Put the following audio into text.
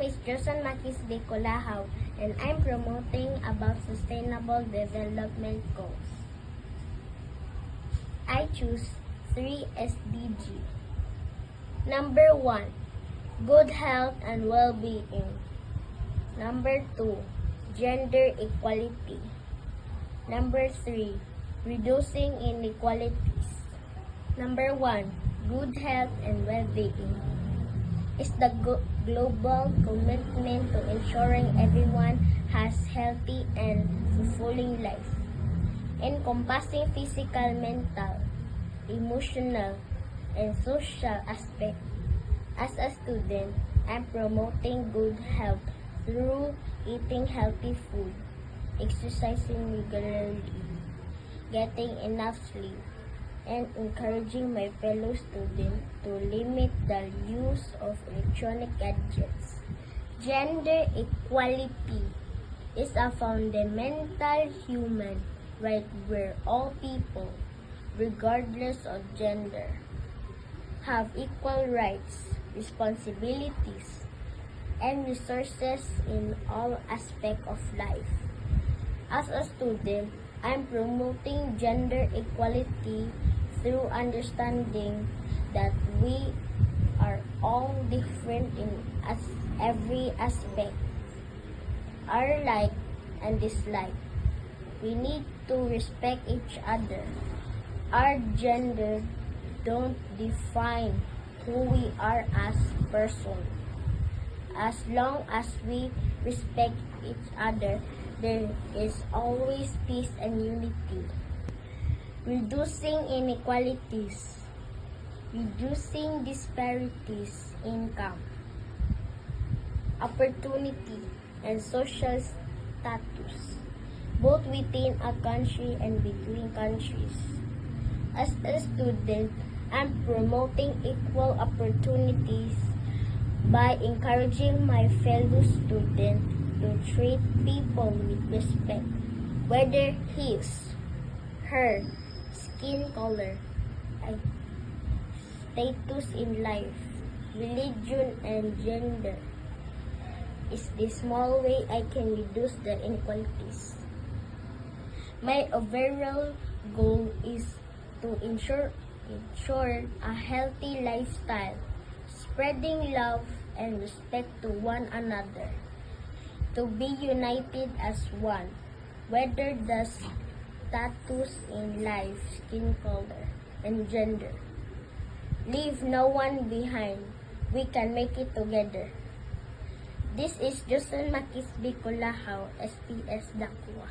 name is Josan Makisbe Colahao, and I'm promoting about Sustainable Development Goals. I choose 3 SDG. Number 1, good health and well-being. Number 2, gender equality. Number 3, reducing inequalities. Number 1, good health and well-being is the global commitment to ensuring everyone has healthy and fulfilling life, encompassing physical, mental, emotional, and social aspects. As a student, I'm promoting good health through eating healthy food, exercising regularly, getting enough sleep, and encouraging my fellow students to limit the use of electronic gadgets. Gender equality is a fundamental human right where all people, regardless of gender, have equal rights, responsibilities, and resources in all aspects of life. As a student, I'm promoting gender equality through understanding that we are all different in every aspect, our like and dislike. We need to respect each other. Our gender don't define who we are as person. As long as we respect each other, there is always peace and unity. Reducing inequalities, reducing disparities in income, opportunity, and social status, both within a country and between countries. As a student, I'm promoting equal opportunities by encouraging my fellow students to treat people with respect, whether his, her, skin color, status in life, religion, and gender is the small way I can reduce the inequalities. My overall goal is to ensure a healthy lifestyle, spreading love and respect to one another, to be united as one, whether the status in life, skin color, and gender. Leave no one behind. We can make it together. This is Josan Makisbe Colahao, SPS Dakwa.